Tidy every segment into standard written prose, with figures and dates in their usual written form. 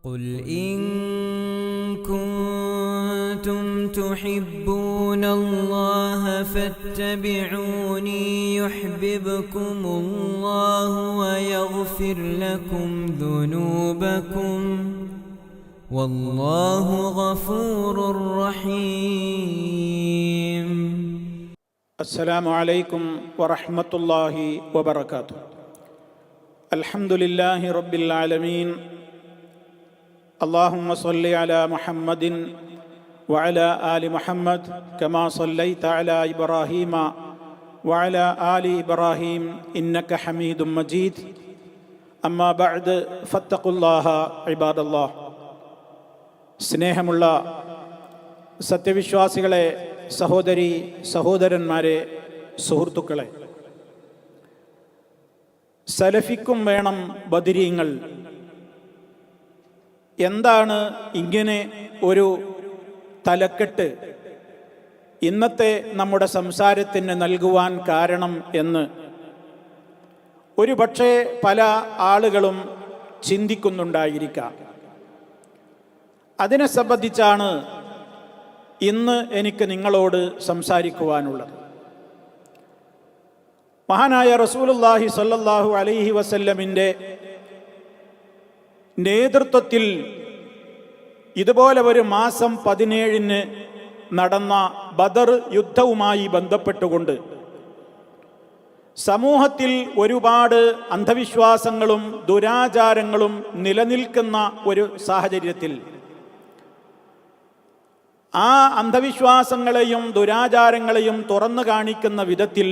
قل إن كنتم تحبون الله فاتبعوني يحببكم الله ويغفر لكم ذنوبكم والله غفور رحيم. السلام عليكم ورحمة الله وبركاته. الحمد لله رب العالمين. اللهم صل على محمد وعلى آل محمد كما صليت على إبراهيم وعلى آل إبراهيم إنك حميد مجيد. أما بعد فاتقوا الله عباد الله. സ്നേഹമുള്ള സത്യവിശ്വാസികളെ, സഹോദരി സഹോദരന്മാരെ, സുഹൃത്തുക്കളെ, സലഫിക്കും വേണം ബദരീങ്ങൾ. എന്താണ് ഇങ്ങനെ ഒരു തലക്കെട്ട് ഇന്നത്തെ നമ്മുടെ സംസാരത്തിന് നൽകുവാൻ കാരണം എന്ന് ഒരുപക്ഷെ പല ആളുകളും ചിന്തിക്കുന്നുണ്ടായിരിക്കാം. അതിനെ സംബന്ധിച്ചാണ് ഇന്ന് എനിക്ക് നിങ്ങളോട് സംസാരിക്കുവാനുള്ളത്. മഹാനായ റസൂലുള്ളാഹി സ്വല്ലല്ലാഹു അലൈഹി വസല്ലമിൻ്റെ നേതൃത്വത്തിൽ ഇതുപോലെ ഒരു മാസം 17 നടന്ന ബദർ യുദ്ധവുമായി ബന്ധപ്പെട്ടുകൊണ്ട് സമൂഹത്തിൽ ഒരുപാട് അന്ധവിശ്വാസങ്ങളും ദുരാചാരങ്ങളും നിലനിൽക്കുന്ന ഒരു സാഹചര്യത്തിൽ ആ അന്ധവിശ്വാസങ്ങളെയും ദുരാചാരങ്ങളെയും തുറന്നു കാണിക്കുന്ന വിധത്തിൽ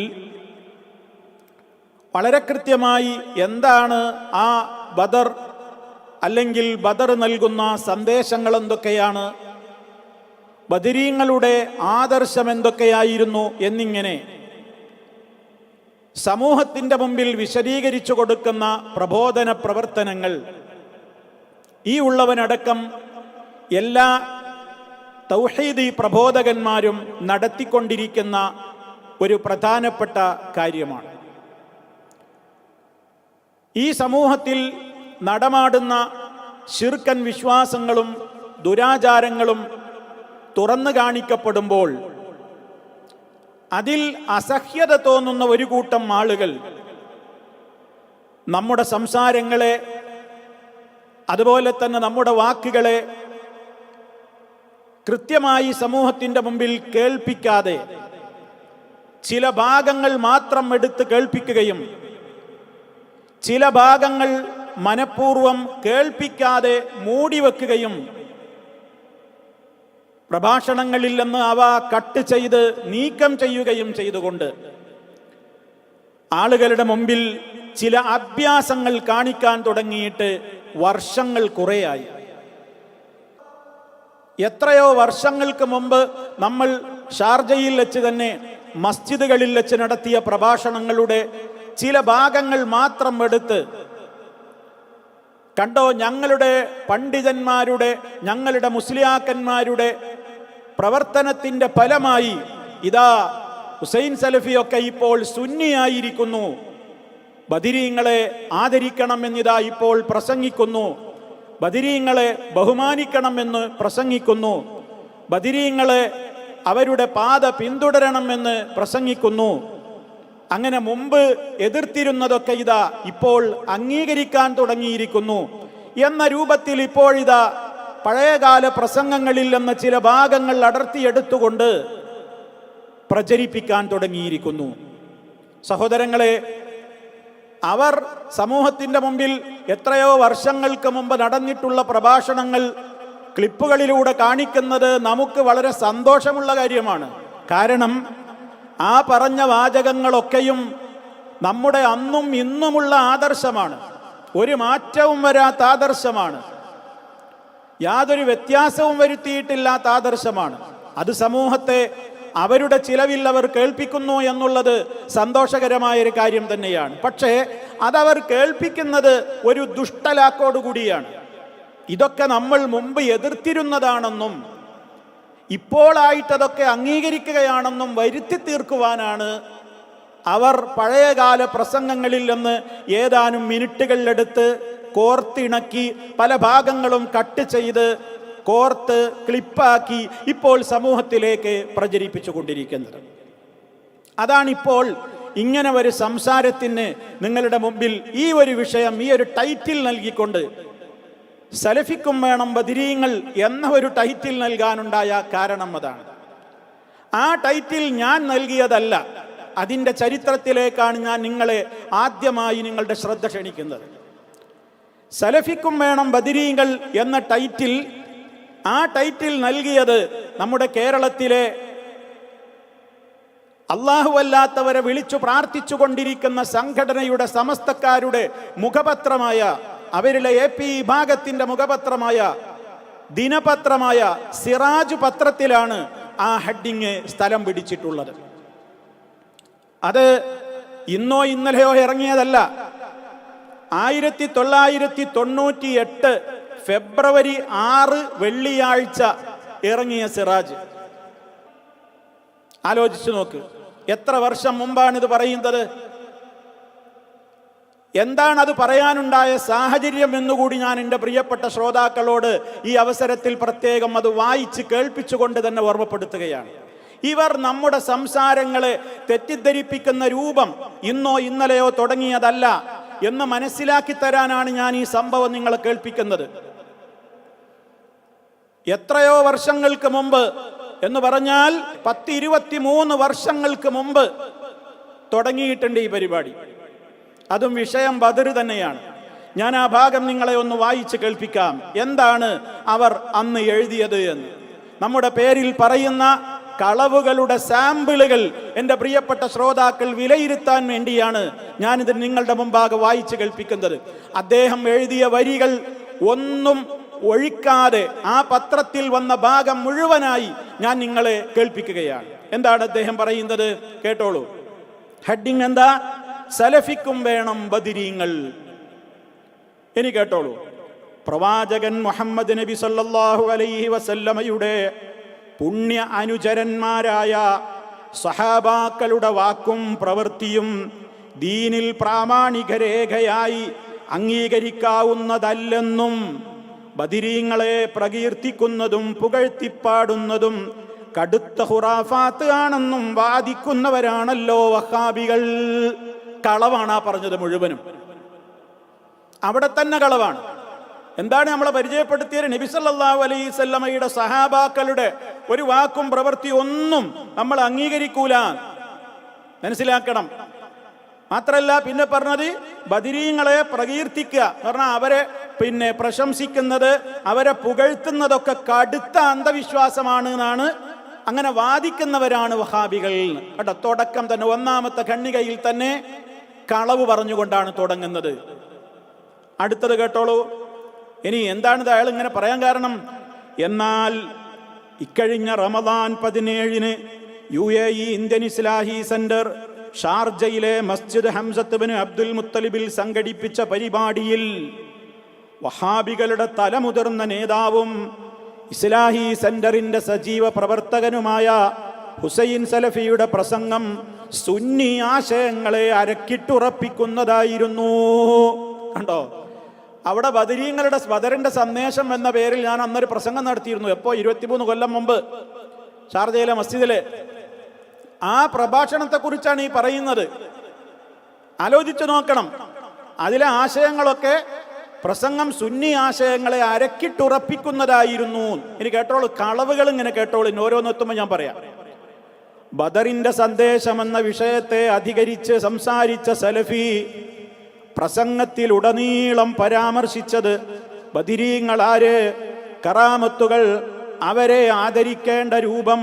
വളരെ കൃത്യമായി എന്താണ് ആ ബദർ അല്ലെങ്കിൽ ബദർ നൽകുന്ന സന്ദേശങ്ങൾ എന്തൊക്കെയാണ്, ബദരീങ്ങളുടെ ആദർശം എന്തൊക്കെയായിരുന്നു എന്നിങ്ങനെ സമൂഹത്തിൻ്റെ മുമ്പിൽ വിശദീകരിച്ചു കൊടുക്കുന്ന പ്രബോധന പ്രവർത്തനങ്ങൾ ഈ ഉള്ളവനടക്കം എല്ലാ തൗഹീദി പ്രബോധകന്മാരും നടത്തിക്കൊണ്ടിരിക്കുന്ന ഒരു പ്രധാനപ്പെട്ട കാര്യമാണ്. ഈ സമൂഹത്തിൽ നടമാടുന്ന ശിർക്കൻ വിശ്വാസങ്ങളും ദുരാചാരങ്ങളും തുറന്നു കാണിക്കപ്പെടുമ്പോൾ അതിൽ അസഹ്യത തോന്നുന്ന ഒരു കൂട്ടം ആളുകൾ നമ്മുടെ സംസാരങ്ങളെ, അതുപോലെ തന്നെ നമ്മുടെ വാക്കുകളെ കൃത്യമായി സമൂഹത്തിൻ്റെ മുമ്പിൽ കേൾപ്പിക്കാതെ ചില ഭാഗങ്ങൾ മാത്രം എടുത്ത് കേൾപ്പിക്കുകയും ചില ഭാഗങ്ങൾ മനഃപൂർവം കേൾപ്പിക്കാതെ മൂടിവെക്കുകയും പ്രഭാഷണങ്ങളിൽ നിന്ന് അവ കട്ട് ചെയ്ത് നീക്കം ചെയ്യുകയും ചെയ്തുകൊണ്ട് ആളുകളുടെ മുമ്പിൽ ചില അഭ്യാസങ്ങൾ കാണിക്കാൻ തുടങ്ങിയിട്ട് വർഷങ്ങൾ കുറേയായി. എത്രയോ വർഷങ്ങൾക്ക് മുമ്പ് നമ്മൾ ഷാർജയിൽ വെച്ച് തന്നെ മസ്ജിദുകളിൽ വെച്ച് നടത്തിയ പ്രഭാഷണങ്ങളുടെ ചില ഭാഗങ്ങൾ മാത്രം എടുത്ത് കണ്ടോ, ഞങ്ങളുടെ പണ്ഡിതന്മാരുടെ, ഞങ്ങളുടെ മുസ്ലിയാക്കന്മാരുടെ പ്രവർത്തനത്തിൻ്റെ ഫലമായി ഇതാ ഹുസൈൻ സലഫിയൊക്കെ ഇപ്പോൾ സുന്നിയായിരിക്കുന്നു, ബദരീങ്ങളെ ആദരിക്കണമെന്നിതാ ഇപ്പോൾ പ്രസംഗിക്കുന്നു, ബദരീങ്ങളെ ബഹുമാനിക്കണമെന്ന് പ്രസംഗിക്കുന്നു, ബദരീങ്ങളെ അവരുടെ പാത പിന്തുടരണമെന്ന് പ്രസംഗിക്കുന്നു. അങ്ങനെ മുമ്പ് എതിർത്തിരുന്നതൊക്കെ ഇതാ ഇപ്പോൾ അംഗീകരിക്കാൻ തുടങ്ങിയിരിക്കുന്നു എന്ന രൂപത്തിൽ ഇപ്പോഴിതാ പഴയകാല പ്രസംഗങ്ങളിൽ നിന്ന് ചില ഭാഗങ്ങൾ അടർത്തിയെടുത്തുകൊണ്ട് പ്രചരിപ്പിക്കാൻ തുടങ്ങിയിരിക്കുന്നു. സഹോദരങ്ങളെ, അവർ സമൂഹത്തിൻ്റെ മുമ്പിൽ എത്രയോ വർഷങ്ങൾക്ക് മുമ്പ് നടന്നിട്ടുള്ള പ്രഭാഷണങ്ങൾ ക്ലിപ്പുകളിലൂടെ കാണിക്കുന്നത് നമുക്ക് വളരെ സന്തോഷമുള്ള കാര്യമാണ്. കാരണം ആ പറഞ്ഞ വാചകങ്ങളൊക്കെയും നമ്മുടെ അന്നും ഇന്നുമുള്ള ആദർശമാണ്, ഒരു മാറ്റവും വരാത്ത ആദർശമാണ്, യാതൊരു വ്യത്യാസവും വരുത്തിയിട്ടില്ലാത്ത ആദർശമാണ്. അത് സമൂഹത്തെ അവരുടെ ചിലവിൽ അവർ കേൾപ്പിക്കുന്നു എന്നുള്ളത് സന്തോഷകരമായൊരു കാര്യം തന്നെയാണ്. പക്ഷേ അതവർ കേൾപ്പിക്കുന്നത് ഒരു ദുഷ്ടലാക്കോടുകൂടിയാണ്. ഇതൊക്കെ നമ്മൾ മുമ്പ് എതിർത്തിരുന്നതാണെന്നും ഇപ്പോഴായിട്ടതൊക്കെ അംഗീകരിക്കുകയാണെന്നും വരുത്തി തീർക്കുവാനാണ് അവർ പഴയകാല പ്രസംഗങ്ങളിൽ നിന്ന് ഏതാനും മിനിറ്റുകളിലെടുത്ത് കോർത്തിണക്കി പല ഭാഗങ്ങളും കട്ട് ചെയ്ത് കോർത്ത് ക്ലിപ്പാക്കി ഇപ്പോൾ സമൂഹത്തിലേക്ക് പ്രചരിപ്പിച്ചു കൊണ്ടിരിക്കുന്നത്. അതാണിപ്പോൾ ഇങ്ങനെ ഒരു സംസാരത്തിന് നിങ്ങളുടെ മുമ്പിൽ ഈ ഒരു വിഷയം, ഈ ഒരു ടൈറ്റിൽ നൽകിക്കൊണ്ട് സലഫിക്കും വേണം ബദരീങ്ങൾ എന്ന ഒരു ടൈറ്റിൽ നൽകാനുണ്ടായ കാരണം അതാണ്. ആ ടൈറ്റിൽ ഞാൻ നൽകിയതല്ല, അതിൻ്റെ ചരിത്രത്തിലേക്കാണ് ഞാൻ നിങ്ങളെ ആദ്യമായി നിങ്ങളുടെ ശ്രദ്ധ ക്ഷണിക്കുന്നത്. സലഫിക്കും വേണം ബദരീങ്ങൾ എന്ന ടൈറ്റിൽ, ആ ടൈറ്റിൽ നൽകിയത് നമ്മുടെ കേരളത്തിലെ അല്ലാഹുവല്ലാത്തവരെ വിളിച്ചു പ്രാർത്ഥിച്ചു കൊണ്ടിരിക്കുന്ന സംഘടനയുടെ സമസ്തക്കാരുടെ മുഖപത്രമായ, അവരിലെ AP വിഭാഗത്തിന്റെ മുഖപത്രമായ ദിനപത്രമായ സിറാജ് പത്രത്തിലാണ് ആ ഹെഡിങ് സ്ഥലം പിടിച്ചിട്ടുള്ളത്. അത് ഇന്നോ ഇന്നലെയോ ഇറങ്ങിയതല്ല. 1998 ഫെബ്രുവരി 6 വെള്ളിയാഴ്ച ഇറങ്ങിയ സിറാജ്. ആലോചിച്ചു നോക്ക്, എത്ര വർഷം മുമ്പാണ് ഇത് പറയുന്നത്? എന്താണ് അത് പറയാനുണ്ടായ സാഹചര്യം എന്നുകൂടി ഞാൻ എൻ്റെ പ്രിയപ്പെട്ട ശ്രോതാക്കളോട് ഈ അവസരത്തിൽ പ്രത്യേകം അത് വായിച്ച് കേൾപ്പിച്ചുകൊണ്ട് തന്നെ ഓർമ്മപ്പെടുത്തുകയാണ്. ഇവർ നമ്മുടെ സംസാരങ്ങളെ തെറ്റിദ്ധരിപ്പിക്കുന്ന രൂപം ഇന്നോ ഇന്നലെയോ തുടങ്ങിയതല്ല എന്ന് മനസ്സിലാക്കി തരാനാണ് ഞാൻ ഈ സംഭവം നിങ്ങളെ കേൾപ്പിക്കുന്നത്. എത്രയോ വർഷങ്ങൾക്ക് മുമ്പ് എന്ന് പറഞ്ഞാൽ 10-23 വർഷങ്ങൾക്ക് മുമ്പ് തുടങ്ങിയിട്ടുണ്ട് ഈ പരിപാടി. അതും വിഷയം ബദർ തന്നെയാണ്. ഞാൻ ആ ഭാഗം നിങ്ങളെ ഒന്ന് വായിച്ച് കേൾപ്പിക്കാം. എന്താണ് അവർ അന്ന് എഴുതിയത് എന്ന്. നമ്മുടെ പേരിൽ പറയുന്ന കളവുകളുടെ സാമ്പിളുകൾ എൻ്റെ പ്രിയപ്പെട്ട ശ്രോതാക്കൾ വിലയിരുത്താൻ വേണ്ടിയാണ് ഞാനിത് നിങ്ങളുടെ മുമ്പാകെ വായിച്ച് കേൾപ്പിക്കുന്നത്. അദ്ദേഹം എഴുതിയ വരികൾ ഒന്നും ഒഴിക്കാതെ ആ പത്രത്തിൽ വന്ന ഭാഗം മുഴുവനായി ഞാൻ നിങ്ങളെ കേൾപ്പിക്കുകയാണ്. എന്താണ് അദ്ദേഹം പറയുന്നത്? കേട്ടോളൂ. ഹെഡിങ് എന്താ? സലഫിക്കും വേണം ബദരീങ്ങൾ. ഇനി കേട്ടോളൂ. പ്രവാചകൻ മുഹമ്മദ് നബി സല്ലല്ലാഹു അലൈഹി വസല്ലമയുടെ പുണ്യ അനുചരന്മാരായ സഹാബാക്കളുടെ വാക്കും പ്രവൃത്തിയും ദീനിൽ പ്രാമാണിക രേഖയായി അംഗീകരിക്കാവുന്നതല്ലെന്നും ബദരീങ്ങളെ പ്രകീർത്തിക്കുന്നതും പുകഴ്ത്തിപ്പാടുന്നതും കടുത്ത ഖുറാഫാത്ത് ആണെന്നും വാദിക്കുന്നവരാണല്ലോ വഹാബികൾ. കളവാണ് ആ പറഞ്ഞത് മുഴുവനും. അവിടെ തന്നെ കളവാണ്. എന്താണ് നമ്മളെ പരിചയപ്പെടുത്തിയത്? നബി സല്ലല്ലാഹു അലൈഹി വസല്ലമയുടെ സഹാബാക്കളുടെ ഒരു വാക്കും പ്രവൃത്തി ഒന്നും നമ്മൾ അംഗീകരിക്കൂല, മനസ്സിലാക്കണം. മാത്രല്ല പിന്നെ പറഞ്ഞത് ബദരീങ്ങളെ പ്രകീർത്തിക്കുക പറഞ്ഞാൽ അവരെ പ്രശംസിക്കുന്നത്, അവരെ പുകഴ്ത്തുന്നതൊക്കെ കടുത്ത അന്ധവിശ്വാസമാണ് എന്നാണ്, അങ്ങനെ വാദിക്കുന്നവരാണ് വഹാബികൾ. കേട്ടോ, തുടക്കം തന്നെ ഒന്നാമത്തെ ഖണ്ഡികയിൽ തന്നെ കളവ് പറഞ്ഞുകൊണ്ടാണ് തുടങ്ങുന്നത്. അടുത്തത് കേട്ടോളൂ. ഇനി എന്താണിത് അയാൾ ഇങ്ങനെ പറയാൻ കാരണം? എന്നാൽ ഇക്കഴിഞ്ഞ റമദാൻ 17 UAE ഇന്ത്യൻ ഇസ്ലാഹി സെന്റർ ഷാർജയിലെ മസ്ജിദ് ഹംസത്ത് ബിൻ അബ്ദുൽ മുത്തലിബിൽ സംഘടിപ്പിച്ച പരിപാടിയിൽ വഹാബികളുടെ തലമുതിർന്ന നേതാവും ഇസ്ലാഹി സെന്ററിന്റെ സജീവ പ്രവർത്തകനുമായ ഹുസൈൻ സലഫിയുടെ പ്രസംഗം സുന്നി ആശയങ്ങളെ അരക്കിട്ടുറപ്പിക്കുന്നതായിരുന്നു. കണ്ടോ, അവിടെ ബദറിന്റെ സന്ദേശം എന്ന പേരിൽ ഞാൻ അന്നൊരു പ്രസംഗം നടത്തിയിരുന്നു. എപ്പോ 23 കൊല്ലം മുമ്പ് ഷാർജയിലെ മസ്ജിദിലെ. ആ പ്രഭാഷണത്തെ കുറിച്ചാണ് ഈ പറയുന്നത്. ആലോചിച്ചു നോക്കണം. അതിലെ ആശയങ്ങളൊക്കെ പ്രസംഗം സുന്നി ആശയങ്ങളെ അരക്കിട്ടുറപ്പിക്കുന്നതായിരുന്നു. ഇനി കേട്ടോളൂ, കളവുകൾ ഇങ്ങനെ കേട്ടോളൂ. ഓരോന്നെത്തുമ്പോൾ ഞാൻ പറയാം. ബദറിന്റെ സന്ദേശം എന്ന വിഷയത്തെ അധികരിച്ച് സംസാരിച്ച സലഫി പ്രസംഗത്തിൽ ഉടനീളം പരാമർശിച്ചത് ബദരീങ്ങളാര്, കറാമത്തുകൾ, അവരെ ആദരിക്കേണ്ട രൂപം,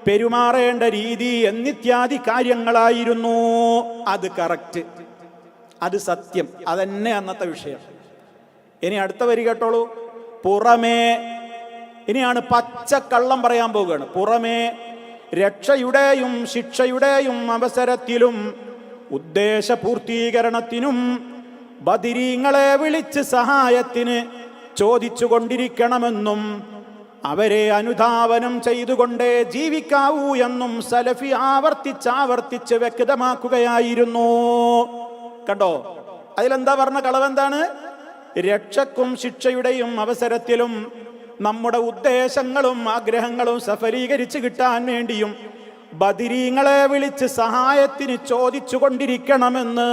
പെരുമാറേണ്ട രീതി എന്നിത്യാദി കാര്യങ്ങളായിരുന്നു. അത് കറക്റ്റ്, അത് സത്യം, അതന്നെ അന്നത്തെ വിഷയം. ഇനി അടുത്ത വരി കേട്ടോളൂ. പുറമേ, ഇനിയാണ് പച്ചക്കള്ളം പറയാൻ പോവുകയാണ്. പുറമേ രക്ഷയുടെയും ശിക്ഷയുടെയും അവസരത്തിലും ഉദ്ദേശ പൂർത്തീകരണത്തിനും ബദരീങ്ങളെ വിളിച്ച് സഹായത്തിന് ചോദിച്ചു കൊണ്ടിരിക്കണമെന്നും അവരെ അനുധാവനം ചെയ്തുകൊണ്ടേ ജീവിക്കാവൂ എന്നും സലഫി ആവർത്തിച്ച് വ്യക്തമാക്കുകയായിരുന്നു. കണ്ടോ, അതിലെന്താ പറഞ്ഞ കളവെന്താണ്? രക്ഷക്കും ശിക്ഷയുടെയും അവസരത്തിലും നമ്മുടെ ഉദ്ദേശങ്ങളും ആഗ്രഹങ്ങളും സഫലീകരിച്ച് കിട്ടാൻ വേണ്ടിയും ബദരീങ്ങളെ വിളിച്ച് സഹായത്തിന് ചോദിച്ചു കൊണ്ടിരിക്കണമെന്ന്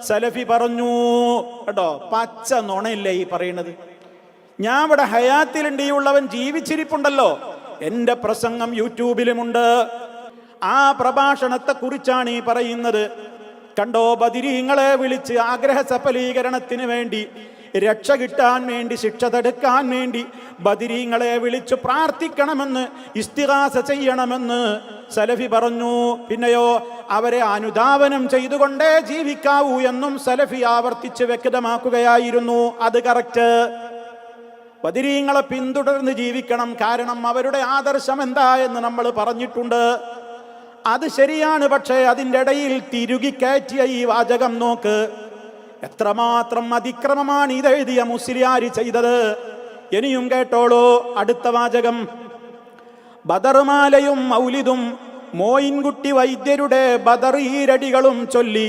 സലഫി പറഞ്ഞു. കേട്ടോ, പച്ച നുണയില്ലേ ഈ പറയുന്നത്? ഞാൻ ഇവിടെ ഹയാത്തിലുണ്ട്, ഈ ഉള്ളവൻ ജീവിച്ചിരിപ്പുണ്ടല്ലോ. എൻ്റെ പ്രസംഗം യൂട്യൂബിലുമുണ്ട്. ആ പ്രഭാഷണത്തെ കുറിച്ചാണ് ഈ പറയുന്നത്. കണ്ടോ, ബദരീങ്ങളെ വിളിച്ച് ആഗ്രഹ സഫലീകരണത്തിന് വേണ്ടി, രക്ഷ കിട്ടാൻ വേണ്ടി, ശിക്ഷ തടുക്കാൻ വേണ്ടി ബദരീങ്ങളെ വിളിച്ച് പ്രാർത്ഥിക്കണമെന്ന്, ഇസ്തിഗാസ ചെയ്യണമെന്ന് സലഫി പറഞ്ഞു. പിന്നെയോ അവരെ അനുധാവനം ചെയ്തുകൊണ്ടേ ജീവിക്കാവൂ എന്നും സലഫി ആവർത്തിച്ച് വ്യക്തമാക്കുകയായിരുന്നു. അത് കറക്റ്റ്. ബദരീങ്ങളെ പിന്തുടർന്ന് ജീവിക്കണം. കാരണം അവരുടെ ആദർശം എന്താ എന്ന് നമ്മൾ പറഞ്ഞിട്ടുണ്ട്. അത് ശരിയാണ്. പക്ഷേ അതിൻ്റെ ഇടയിൽ തിരുകി കയറ്റിയ ഈ വാചകം നോക്ക്. എത്രമാത്രം അതിക്രമമാണ് ഇതെഴുതിയ മുസ്ലിയാരി ചെയ്തത്. ഇനിയും കേട്ടോളൂ അടുത്ത വാചകം. ബദർമാലയും മൗലിദും മോയിൻകുട്ടി വൈദ്യരുടെ ബദർ ഈരടികളും ചൊല്ലി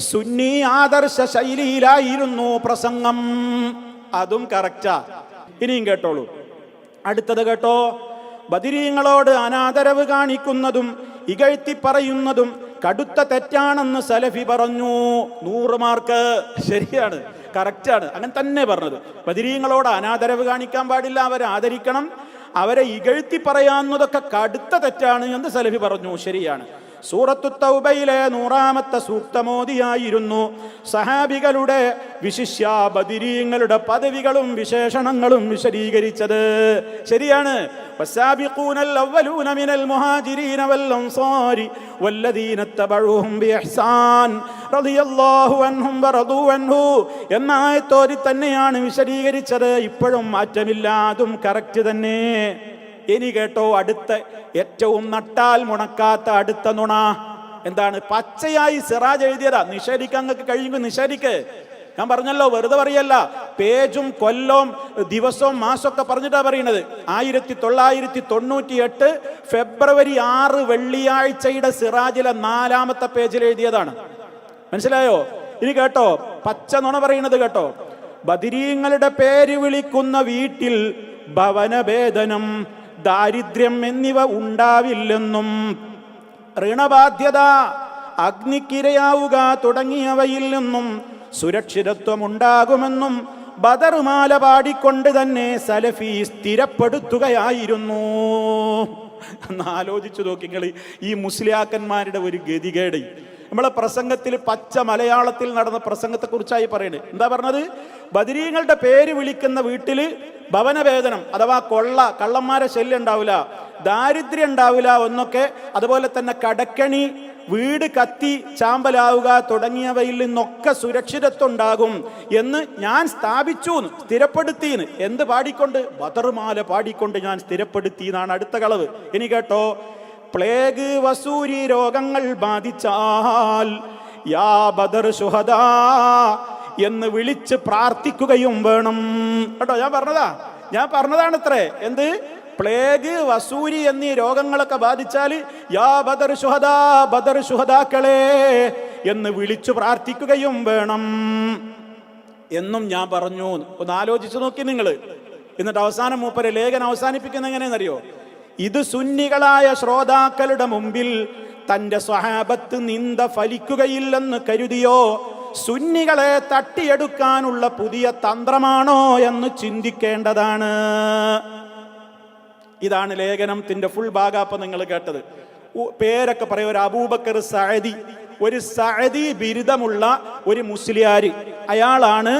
സുന്നി ആദർശ ശൈലിയിലായിരുന്നു പ്രസംഗം. അതും കറക്റ്റാ. ഇനിയും കേട്ടോളൂ അടുത്തത്. കേട്ടോ, ബദരീങ്ങളോട് അനാദരവ് കാണിക്കുന്നതും ഇകഴ്ത്തി പറയുന്നതും കടുത്ത തെറ്റാണെന്ന് സലഫി പറഞ്ഞു. 100 മാർക്ക്. ശരിയാണ്, കറക്റ്റാണ്, അങ്ങനെ തന്നെ പറഞ്ഞത്. ബദരീങ്ങളോട് അനാദരവ് കാണിക്കാൻ പാടില്ല, അവരെ ആദരിക്കണം. അവരെ ഇകഴ്ത്തി പറയാവുന്നതൊക്കെ കടുത്ത തെറ്റാണ് എന്ന് സലഫി പറഞ്ഞു. ശരിയാണ്. സൂറത്തു തൗബയിലെ 100ാമത്തെ സൂക്തമോദിയായിരുന്നു സഹാബികളുടെ വിശിഷ്യ ബദരീങ്ങളുടെ പദവികളും വിശേഷണങ്ങളും വിശദീകരിച്ചത്. ശരിയാണ്. വസ്സാബിഖൂനൽ അവ്വലൂന മിനൽ മുഹാജിരീന വൽ അൻസാരി വല്ലദീന തബഉഹും ബിഇഹ്സാൻ റളിയല്ലാഹു അൻഹും വറദൂ അൻഹു എന്ന ആയത്തോടി തന്നെയാണ് വിശദീകരിച്ചത്. ഇപ്പോഴും മാറ്റമില്ല. അതും കറക്റ്റ് തന്നെ. ഇനി കേട്ടോ അടുത്ത ഏറ്റവും നട്ടാൽ മുണക്കാത്ത അടുത്ത നുണ എന്താണ്? പച്ചയായി സിറാജ് എഴുതിയതാ. നിഷേധിക്കാൻ നിങ്ങൾക്ക് കഴിയുമെങ്കിൽ നിഷേധിക്ക്. ഞാൻ പറഞ്ഞല്ലോ, വെറുതെ പറയല്ല. പേജും കൊല്ലവും ദിവസവും മാസമൊക്കെ പറഞ്ഞിട്ടാ പറയുന്നത്. 1998 ഫെബ്രുവരി 6 വെള്ളിയാഴ്ചയുടെ സിറാജിലെ 4ാമത്തെ പേജിൽ എഴുതിയതാണ്. മനസ്സിലായോ? ഇനി കേട്ടോ, പച്ച നുണ പറയുന്നത് കേട്ടോ. ബദരീങ്ങളുടെ പേര് വിളിക്കുന്ന വീട്ടിൽ ഭവനഭേദനം, ദാരിദ്ര്യം എന്നിവ ഉണ്ടാവില്ലെന്നും ഋണബാധ്യത, അഗ്നിക്കിരയാവുക തുടങ്ങിയവയിൽ നിന്നും സുരക്ഷിതത്വം ഉണ്ടാകുമെന്നും ബദറുമാല പാടിക്കൊണ്ട് തന്നെ സലഫി സ്ഥിരപ്പെടുത്തുകയായിരുന്നു. എന്ന് ആലോചിച്ചു നോക്കിങ്ങൾ ഈ മുസ്ലിയാക്കന്മാരുടെ ഒരു ഗതികേട്. നമ്മളെ പ്രസംഗത്തിൽ പച്ച മലയാളത്തിൽ നടന്ന പ്രസംഗത്തെക്കുറിച്ചായി പറയുന്നത്. എന്താ പറഞ്ഞത്? ബദരീങ്ങളുടെ പേര് വിളിക്കുന്ന വീട്ടിൽ ഭവനവേദനം അഥവാ കള്ളന്മാരെ ശല്യം ഉണ്ടാവില്ല, ദാരിദ്ര്യം ഉണ്ടാവില്ല എന്നൊക്കെ, അതുപോലെ തന്നെ കടക്കണി, വീട് കത്തി ചാമ്പലാവുക തുടങ്ങിയവയിൽ നിന്നൊക്കെ സുരക്ഷിതത്വം ഉണ്ടാകും എന്ന് ഞാൻ സ്ഥാപിച്ചു, സ്ഥിരപ്പെടുത്തിന്ന്. എന്ത് പാടിക്കൊണ്ട്? ബദറുമാല പാടിക്കൊണ്ട് ഞാൻ സ്ഥിരപ്പെടുത്തി എന്നാണ് അടുത്ത കളവ്. ഇനി കേട്ടോ, പ്ലേഗ് വസൂരി രോഗങ്ങൾ ബാധിച്ചാൽ യാ ബദർ ശുഹദാ എന്ന് വിളിച്ച് പ്രാർത്ഥിക്കുകയും വേണം. കേട്ടോ, ഞാൻ പറഞ്ഞതാണത്രേ. എന്ത്? പ്ലേഗ്, വസൂരി എന്നീ രോഗങ്ങളൊക്കെ ബാധിച്ചാൽ യാ ബദർ ശുഹദാ, ബദർ ശുഹദാക്കളെ എന്ന് വിളിച്ചു പ്രാർത്ഥിക്കുകയും വേണം എന്നും ഞാൻ പറഞ്ഞു. ഒന്ന് ആലോചിച്ചു നോക്കി നിങ്ങൾ. എന്നിട്ട് അവസാനം മൂപ്പരെ ലേഖനം അവസാനിപ്പിക്കുന്ന എങ്ങനെയെന്നറിയോ? ഇത് സുന്നികളായ ശ്രോതാക്കളുടെ മുമ്പിൽ തന്റെ സ്വഹാബത്ത് നിന്ദ ഫലിക്കുകയില്ലെന്ന് കരുതിയോ സുന്നികളെ തട്ടിയെടുക്കാനുള്ള പുതിയ തന്ത്രമാണോ എന്ന് ചിന്തിക്കേണ്ടതാണ്. ഇതാണ് ലേഖനത്തിന്റെ ഫുൾ ഭാഗം നിങ്ങൾ കേട്ടത്. പേരൊക്കെ പറയും. ഒരു അബൂബക്കർ സഅദി, ഒരു സഅദി ബിരുദമുള്ള ഒരു മുസ്ലിയാർ, അയാളാണ്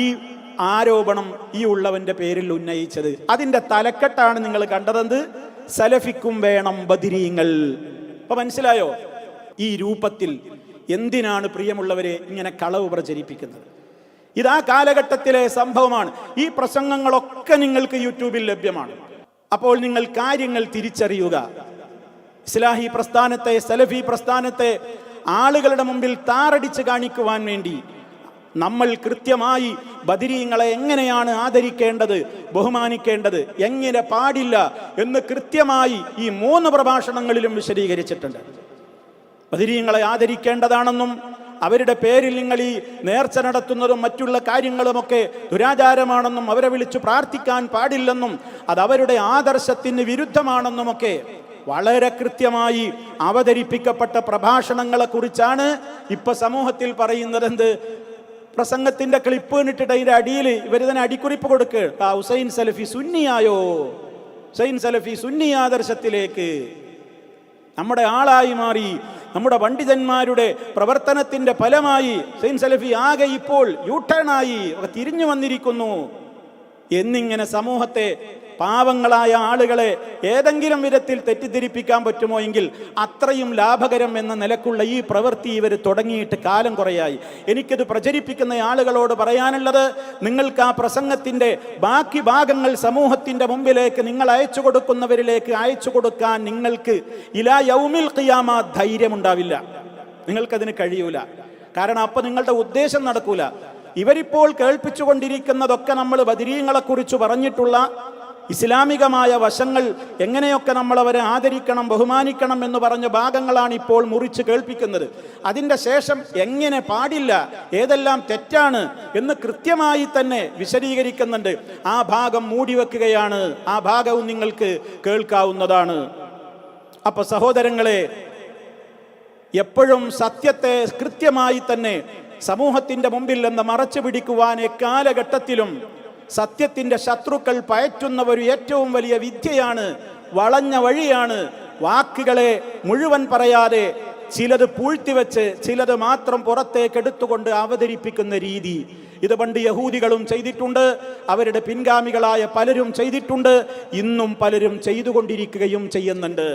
ഈ ആരോപണം ഈ ഉള്ളവന്റെ പേരിൽ ഉന്നയിച്ചത്. അതിന്റെ തലക്കെട്ടാണ് നിങ്ങൾ കണ്ടതെന്ത്? സലഫിക്കും വേണം ബദരീങ്ങൾ. അപ്പൊ മനസ്സിലായോ ഈ രൂപത്തിൽ എന്തിനാണ് പ്രിയമുള്ളവരെ ഇങ്ങനെ കളവ് പ്രചരിപ്പിക്കുന്നത്? ഇതാ കാലഘട്ടത്തിലെ സംഭവമാണ്. ഈ പ്രസംഗങ്ങളൊക്കെ നിങ്ങൾക്ക് യൂട്യൂബിൽ ലഭ്യമാണ്. അപ്പോൾ നിങ്ങൾ കാര്യങ്ങൾ തിരിച്ചറിയുക. ഇസ്ലാഹി പ്രസ്ഥാനത്തെ, സലഫി പ്രസ്ഥാനത്തെ ആളുകളുടെ മുമ്പിൽ താറടിച്ച് കാണിക്കുവാൻ വേണ്ടി നമ്മൾ കൃത്യമായി ബദരീങ്ങളെ എങ്ങനെയാണ് ആദരിക്കേണ്ടത്, ബഹുമാനിക്കേണ്ടത്, എങ്ങനെ പാടില്ല എന്ന് കൃത്യമായി ഈ 3 പ്രഭാഷണങ്ങളിലും വിശദീകരിച്ചിട്ടുണ്ട്. ബദരീങ്ങളെ ആദരിക്കേണ്ടതാണെന്നും അവരുടെ പേരിൽ നിങ്ങൾ ഈ നേർച്ച നടത്തുന്നതും മറ്റുള്ള കാര്യങ്ങളുമൊക്കെ ദുരാചാരമാണെന്നും അവരെ വിളിച്ചു പ്രാർത്ഥിക്കാൻ പാടില്ലെന്നും അത് അവരുടെ ആദർശത്തിന് വിരുദ്ധമാണെന്നുമൊക്കെ വളരെ കൃത്യമായി അവതരിപ്പിക്കപ്പെട്ട പ്രഭാഷണങ്ങളെ കുറിച്ചാണ് ഇപ്പൊ സമൂഹത്തിൽ പറയുന്നത്. എന്ത് പ്രസംഗത്തിന്റെ ക്ലിപ്പ് ഇട്ടിട്ട് അതിന്റെ അടിയിൽ ഇവർ തന്നെ അടിക്കുറിപ്പ് കൊടുക്കുക, ഹുസൈൻ സലഫി സുന്നിയായോ, ഹുസൈൻ സലഫി സുന്നി ആദർശത്തിലേക്ക് നമ്മുടെ ആളായി മാറി. നമ്മുടെ പണ്ഡിതന്മാരുടെ പ്രവർത്തനത്തിന്റെ ഫലമായി ഹുസൈൻ സലഫി ആകെ ഇപ്പോൾ യൂട്ടേണായി തിരിഞ്ഞു വന്നിരിക്കുന്നു എന്നിങ്ങനെ സമൂഹത്തെ, പാവങ്ങളായ ആളുകളെ ഏതെങ്കിലും വിധത്തിൽ തെറ്റിദ്ധരിപ്പിക്കാൻ പറ്റുമോ എങ്കിൽ അത്രയും ലാഭകരം എന്ന നിലക്കുള്ള ഈ പ്രവൃത്തി ഇവർ തുടങ്ങിയിട്ട് കാലം കുറയായി. എനിക്കിത് പ്രചരിപ്പിക്കുന്ന ആളുകളോട് പറയാനുള്ളത്, നിങ്ങൾക്ക് ആ പ്രസംഗത്തിൻ്റെ ബാക്കി ഭാഗങ്ങൾ സമൂഹത്തിൻ്റെ മുമ്പിലേക്ക് നിങ്ങൾ അയച്ചു കൊടുക്കുന്നവരിലേക്ക് അയച്ചു കൊടുക്കാൻ നിങ്ങൾക്ക് ഇലാ യൗമിൽ ഖിയാമ ധൈര്യമുണ്ടാവില്ല, നിങ്ങൾക്കതിന് കഴിയൂല. കാരണം അപ്പം നിങ്ങളുടെ ഉദ്ദേശം നടക്കൂല. ഇവരിപ്പോൾ കേൾപ്പിച്ചുകൊണ്ടിരിക്കുന്നതൊക്കെ നമ്മൾ ബദരീങ്ങളെക്കുറിച്ച് പറഞ്ഞിട്ടുള്ള ഇസ്ലാമികമായ വശങ്ങൾ, എങ്ങനെയൊക്കെ നമ്മൾ അവരെ ആദരിക്കണം ബഹുമാനിക്കണം എന്ന് പറഞ്ഞ ഭാഗങ്ങളാണ് ഇപ്പോൾ മുറിച്ച് കേൾപ്പിക്കുന്നത്. അതിൻ്റെ ശേഷം എങ്ങനെ പാടില്ല, ഏതെല്ലാം തെറ്റാണ് എന്ന് കൃത്യമായി തന്നെ വിശദീകരിക്കുന്നുണ്ട്. ആ ഭാഗം മൂടിവെക്കുകയാണ്, ആ ഭാഗവും നിങ്ങൾക്ക് കേൾക്കാവുന്നതാണ്. അപ്പൊ സഹോദരങ്ങളെ, എപ്പോഴും സത്യത്തെ കൃത്യമായി തന്നെ സമൂഹത്തിൻ്റെ മുമ്പിൽ നിന്ന് മറച്ചു പിടിക്കുവാൻ എക്കാലഘട്ടത്തിലും സത്യത്തിൻ്റെ ശത്രുക്കൾ പയറ്റുന്ന ഒരു ഏറ്റവും വലിയ വിദ്യയാണ്, വളഞ്ഞ വഴിയാണ്. വാക്കുകളെ മുഴുവൻ പറയാതെ ചിലത് പൂഴ്ത്തിവെച്ച് ചിലത് മാത്രം പുറത്തേക്ക് എടുത്തുകൊണ്ട് അവതരിപ്പിക്കുന്ന രീതി. ഇത് പണ്ട് യഹൂദികളും ചെയ്തിട്ടുണ്ട്, അവരുടെ പിൻഗാമികളായ പലരും ചെയ്തിട്ടുണ്ട്, ഇന്നും പലരും ചെയ്തുകൊണ്ടിരിക്കുകയും ചെയ്യുന്നുണ്ട്.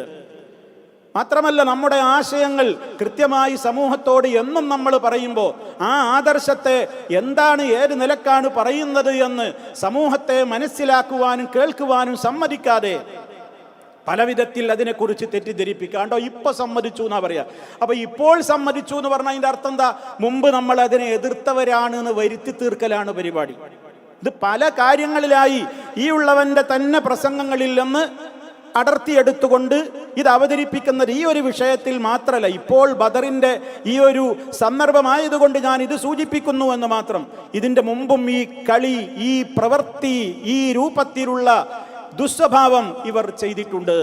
മാത്രമല്ല, നമ്മുടെ ആശയങ്ങൾ കൃത്യമായി സമൂഹത്തോട് എന്നും നമ്മൾ പറയുമ്പോൾ ആ ആദർശത്തെ എന്താണ്, ഏത് നിലക്കാണ് പറയുന്നത് എന്ന് സമൂഹത്തെ മനസ്സിലാക്കുവാനും കേൾക്കുവാനും സമ്മതിക്കാതെ പല വിധത്തിൽ അതിനെക്കുറിച്ച് തെറ്റിദ്ധരിപ്പിക്കാണ്ടോ ഇപ്പൊ സമ്മതിച്ചു എന്നാ പറയാ. അപ്പൊ ഇപ്പോൾ സമ്മതിച്ചു എന്ന് പറഞ്ഞാൽ അതിന്റെ അർത്ഥം എന്താ? മുമ്പ് നമ്മൾ അതിനെ എതിർത്തവരാണ് എന്ന് വരുത്തി തീർക്കലാണ് പരിപാടി. ഇത് പല കാര്യങ്ങളിലായി ഈ ഉള്ളവന്റെ തന്നെ പ്രസംഗങ്ങളിൽ നിന്ന് അടർത്തിയെടുത്തുകൊണ്ട് ഇത് അവതരിപ്പിക്കുന്നത് ഈ ഒരു വിഷയത്തിൽ മാത്രമല്ല. ഇപ്പോൾ ബദറിൻ്റെ ഈ ഒരു സന്ദർഭമായതുകൊണ്ട് ഞാൻ ഇത് സൂചിപ്പിക്കുന്നു എന്ന് മാത്രം. ഇതിൻ്റെ മുമ്പും ഈ കളി, ഈ പ്രവൃത്തി, ഈ രൂപത്തിലുള്ള ദുസ്വഭാവം ഇവർ ചെയ്തിട്ടുണ്ട്.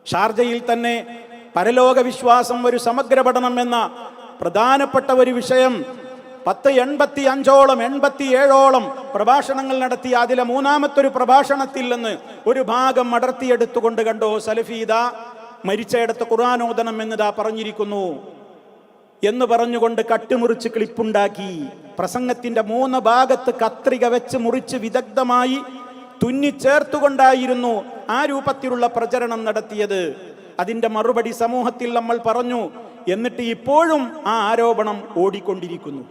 ഷാർജയിൽ തന്നെ പരലോക വിശ്വാസം ഒരു സമഗ്ര പഠനം എന്ന പ്രധാനപ്പെട്ട ഒരു വിഷയം 87ഓളം പ്രഭാഷണങ്ങൾ നടത്തി. അതിലെ മൂന്നാമത്തൊരു പ്രഭാഷണത്തിൽ നിന്ന് ഒരു ഭാഗം അടർത്തിയെടുത്തുകൊണ്ട് കണ്ടോ, സലഫീദ മരിച്ചയിടത്ത് ഖുർആനോദനം എന്നിതാ പറഞ്ഞിരിക്കുന്നു എന്ന് പറഞ്ഞുകൊണ്ട് കട്ടുമുറിച്ച് ക്ലിപ്പുണ്ടാക്കി. പ്രസംഗത്തിന്റെ 3 ഭാഗത്ത് കത്രിക വെച്ച് മുറിച്ച് വിദഗ്ധമായി തുന്നിച്ചേർത്തുകൊണ്ടായിരുന്നു ആ രൂപത്തിലുള്ള പ്രചരണം നടത്തിയത്. അതിന്റെ മറുപടി സമൂഹത്തിൽ നമ്മൾ പറഞ്ഞു. എന്നിട്ട് ഇപ്പോഴും ആ ആരോപണം ഓടിക്കൊണ്ടിരിക്കുന്നു,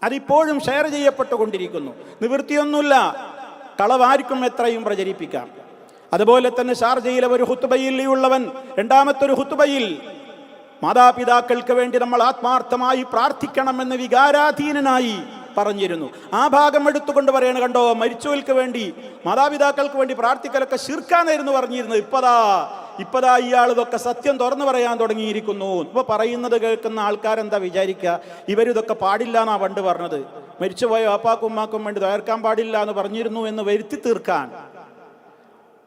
അതിപ്പോഴും ഷെയർ ചെയ്യപ്പെട്ടുകൊണ്ടിരിക്കുന്നു. നിവൃത്തിയൊന്നുമില്ല, കളവാർക്കും എത്രയും പ്രചരിപ്പിക്കാം. അതുപോലെ തന്നെ ഷാർജയിലെ ഒരു ഹുത്തുബയിൽ ഈ ഉള്ളവൻ രണ്ടാമത്തൊരു ഹുത്തുബയിൽ മാതാപിതാക്കൾക്ക് വേണ്ടി നമ്മൾ ആത്മാർത്ഥമായി പ്രാർത്ഥിക്കണമെന്ന് വികാരാധീനനായി പറഞ്ഞിരുന്നു. ആ ഭാഗം എടുത്തുകൊണ്ട് പറയണ കണ്ടോ, മരിച്ചവർക്ക് വേണ്ടി മാതാപിതാക്കൾക്ക് വേണ്ടി പ്രാർത്ഥിക്കലൊക്കെ ശിർക്കാനായിരുന്നു പറഞ്ഞിരുന്നത്. ഇപ്പതാ ഇയാൾ ഇതൊക്കെ സത്യം തുറന്നു പറയാൻ തുടങ്ങിയിരിക്കുന്നു. ഇപ്പൊ പറയുന്നത് കേൾക്കുന്ന ആൾക്കാരെന്താ വിചാരിക്കുക? ഇവരിതൊക്കെ പാടില്ല എന്നാ പണ്ട് പറഞ്ഞത്, മരിച്ചുപോയ വാപ്പാക്കും ഉമ്മാക്കും വേണ്ടി തകർക്കാൻ പാടില്ല എന്ന് പറഞ്ഞിരുന്നു എന്ന് വരുത്തി തീർക്കാൻ,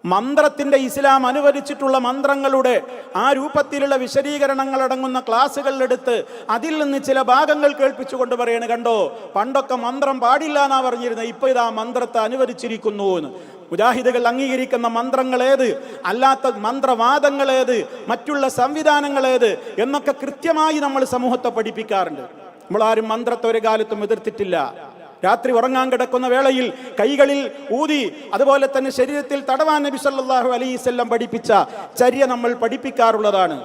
മന്ത്രത്തിന്റെ ഇസ്ലാം അനുവദിച്ചിട്ടുള്ള മന്ത്രങ്ങളുടെ ആ രൂപത്തിലുള്ള വിശദീകരണങ്ങൾ അടങ്ങുന്ന ക്ലാസ്സുകളിലെടുത്ത് അതിൽ നിന്ന് ചില ഭാഗങ്ങൾ കേൾപ്പിച്ചുകൊണ്ട് പറയണ കണ്ടോ, പണ്ടൊക്കെ മന്ത്രം പാടില്ല എന്നാ പറഞ്ഞിരുന്നത്, ഇപ്പൊ ഇതാ മന്ത്രത്തെ അനുവദിച്ചിരിക്കുന്നു എന്ന്. മുജാഹിദുകൾ അംഗീകരിക്കുന്ന മന്ത്രങ്ങൾ ഏത്, അല്ലാത്ത മന്ത്രവാദങ്ങൾ ഏത്, മറ്റുള്ള സംവിധാനങ്ങൾ ഏത് എന്നൊക്കെ കൃത്യമായി നമ്മൾ സമൂഹത്തെ പഠിപ്പിക്കാറുണ്ട്. നമ്മളാരും മന്ത്രത്തെ ഒരു കാലത്തും എതിർത്തിട്ടില്ല. രാത്രി ഉറങ്ങാൻ കിടക്കുന്ന വേളയിൽ കൈകളിൽ ഊതി അതുപോലെ തന്നെ ശരീരത്തിൽ തടവാൻ നബി സല്ലല്ലാഹു അലൈഹി വസല്ലം പഠിപ്പിച്ച ചര്യ നമ്മൾ പഠിപ്പിക്കാറുള്ളതാണ്.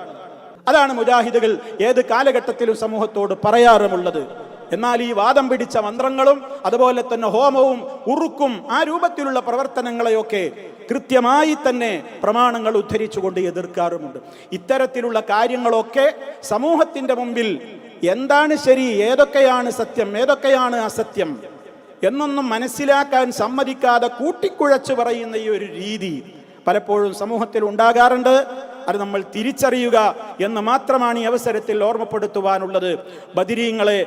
അതാണ് മുജാഹിദുകൾ ഏത് കാലഘട്ടത്തിലും സമൂഹത്തോട് പറയാറുമുള്ളത്. എന്നാൽ ഈ വാദം പിടിച്ച മന്ത്രങ്ങളും അതുപോലെ തന്നെ ഹോമവും ഉറുക്കും ആ രൂപത്തിലുള്ള പ്രവർത്തനങ്ങളെയൊക്കെ കൃത്യമായി തന്നെ പ്രമാണങ്ങൾ ഉദ്ധരിച്ചുകൊണ്ട് എതിർക്കാറുമുണ്ട്. ഇത്തരത്തിലുള്ള കാര്യങ്ങളൊക്കെ സമൂഹത്തിന്റെ മുമ്പിൽ എന്താണ് ശരി, ഏതൊക്കെയാണ് സത്യം, ഏതൊക്കെയാണ് അസത്യം എന്നൊന്നും മനസ്സിലാക്കാൻ സമ്മതിക്കാതെ കൂട്ടിക്കുഴച്ച് പറയുന്ന ഈ ഒരു രീതി പലപ്പോഴും സമൂഹത്തിൽ ഉണ്ടാകാറുണ്ട്. അത് നമ്മൾ തിരിച്ചറിയുക എന്ന് മാത്രമാണ് ഈ അവസരത്തിൽ ഓർമ്മപ്പെടുത്തുവാനുള്ളത്. ബദരീങ്ങളെ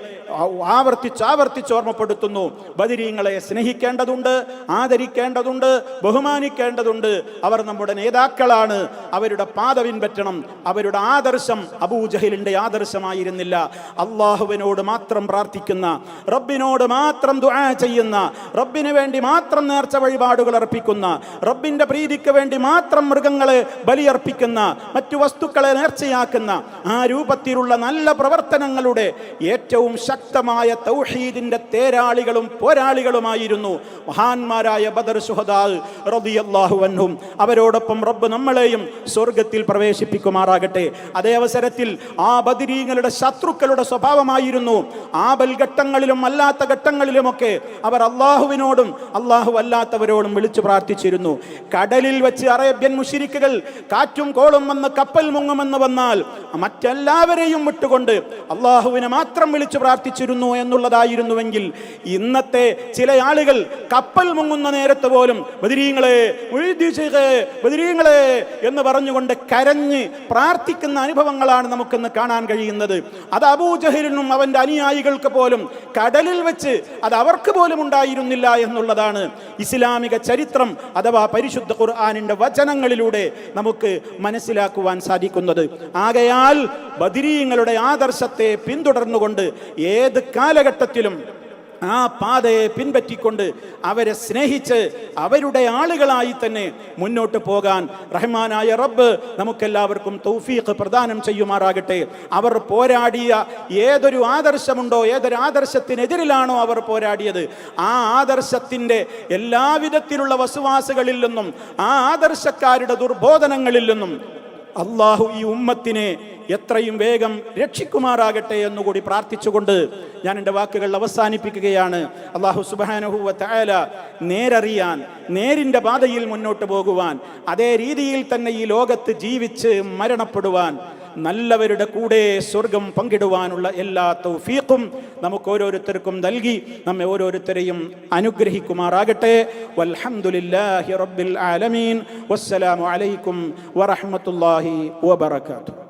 ആവർത്തിച്ച് ഓർമ്മപ്പെടുത്തുന്നു. ബദരീങ്ങളെ സ്നേഹിക്കേണ്ടതുണ്ട്, ആദരിക്കേണ്ടതുണ്ട്, ബഹുമാനിക്കേണ്ടതുണ്ട്. അവർ നമ്മുടെ നേതാക്കളാണ്. അവരുടെ പാത പിൻപറ്റണം. അവരുടെ ആദർശം അബൂജഹലിന്റെ ആദർശമായിരുന്നില്ല. അള്ളാഹുവിനോട് മാത്രം പ്രാർത്ഥിക്കുന്ന, റബ്ബിനോട് മാത്രം ദുആ ചെയ്യുന്ന, റബ്ബിന് വേണ്ടി മാത്രം നേർച്ച വഴിപാടുകൾ അർപ്പിക്കുന്ന, റബ്ബിന്റെ പ്രീതിക്ക് വേണ്ടി മാത്രം മൃഗങ്ങളെ ബലിയർപ്പിക്കുന്ന, മറ്റു വസ്തുക്കളെ നേർച്ചയാക്കുന്ന ആ രൂപത്തിലുള്ള നല്ല പ്രവർത്തനങ്ങളുടെ ഏറ്റവും ശക്തമായ തൗഹീദിന്റെ തേരാളികളും പോരാളികളുമായിരുന്നു മഹാന്മാരായ ബദർ ശുഹദാ റളിയല്ലാഹു അൻഹും. അവരോടൊപ്പം റബ്ബ് നമ്മളെയും സ്വർഗത്തിൽ പ്രവേശിപ്പിക്കുമാറാകട്ടെ. അതേ അവസരത്തിൽ ആ ബദരീങ്ങളുടെ ശത്രുക്കളുടെ സ്വഭാവമായിരുന്നു ആപൽ ഘട്ടങ്ങളിലും അല്ലാത്ത ഘട്ടങ്ങളിലുമൊക്കെ അവർ അള്ളാഹുവിനോടും അള്ളാഹു അല്ലാത്തവരോടും വിളിച്ചു പ്രാർത്ഥിച്ചിരുന്നു. കടലിൽ വെച്ച് അറേബ്യൻ മുശ്രിക്കുകൾ കാറ്റും കോളും വന്ന് കപ്പൽ മുങ്ങുമെന്ന് വന്നാൽ മറ്റെല്ലാവരെയും വിട്ടുകൊണ്ട് അള്ളാഹുവിനെ മാത്രം വിളിച്ചു പ്രാർത്ഥിച്ചിരുന്നു എന്നുള്ളതായിരുന്നുവെങ്കിൽ ഇന്നത്തെ ചില ആളുകൾ കപ്പൽ മുങ്ങുന്ന നേരത്ത് പോലും ബദരീങ്ങളെ ബദരീങ്ങളെ എന്ന് പറഞ്ഞുകൊണ്ട് കരഞ്ഞ് പ്രാർത്ഥിക്കുന്ന അനുഭവങ്ങളാണ് നമുക്കിന്ന് കാണാൻ കഴിയുന്നത്. അത് അബൂജഹലിനും അവന്റെ അനുയായികൾക്ക് പോലും കടലിൽ വെച്ച് അത് അവർക്ക് പോലും ഉണ്ടായിരുന്നില്ല എന്നുള്ളതാണ് ഇസ്ലാമിക ചരിത്രം അഥവാ പരിശുദ്ധ ഖുർആനിന്റെ വചനങ്ങളിലൂടെ നമുക്ക് മനസ്സിലാക്കുവാൻ സാധിക്കുന്നത്. ആകയാൽ ബദരീങ്ങളുടെ ആദർശത്തെ പിന്തുടർന്നുകൊണ്ട് ഏത് കാലഘട്ടത്തിലും ആ പാതയെ പിൻപറ്റിക്കൊണ്ട് അവരെ സ്നേഹിച്ച് അവരുടെ ആളുകളായി തന്നെ മുന്നോട്ട് പോകാൻ റഹ്മാനായ റബ്ബ് നമുക്കെല്ലാവർക്കും തൗഫീഖ് പ്രദാനം ചെയ്യുമാറാകട്ടെ. അവർ പോരാടിയ ഏതൊരു ആദർശമുണ്ടോ, ഏതൊരു ആദർശത്തിനെതിരിലാണോ അവർ പോരാടിയത്, ആ ആദർശത്തിൻ്റെ എല്ലാവിധത്തിലുള്ള വസുവാസുകളിൽ നിന്നും ആ ആദർശക്കാരുടെ ദുർബോധനങ്ങളിൽ നിന്നും അള്ളാഹു ഈ ഉമ്മത്തിനെ എത്രയും വേഗം രക്ഷിക്കുമാറാകട്ടെ എന്നുകൂടി പ്രാർത്ഥിച്ചുകൊണ്ട് ഞാൻ എൻ്റെ വാക്കുകൾ അവസാനിപ്പിക്കുകയാണ്. അള്ളാഹു സുബ്ഹാനഹു വ തആല നേരറിയാൻ, നേരിൻ്റെ പാതയിൽ മുന്നോട്ട് പോകുവാൻ, അതേ രീതിയിൽ തന്നെ ഈ ലോകത്ത് ജീവിച്ച് മരണപ്പെടുവാൻ, നല്ലവരുടെ കൂടെ സ്വർഗം പങ്കിടുവാനുള്ള എല്ലാ തൗഫീഖും നമുക്ക് ഓരോരുത്തർക്കും നൽകി നമ്മെ ഓരോരുത്തരെയും അനുഗ്രഹിക്കുമാറാകട്ടെ. വൽഹംദുലില്ലാഹി റബ്ബിൽ ആലമീൻ. വസ്സലാമു അലൈക്കും വറഹ്മത്തുള്ളാഹി വബറകാതുഹു.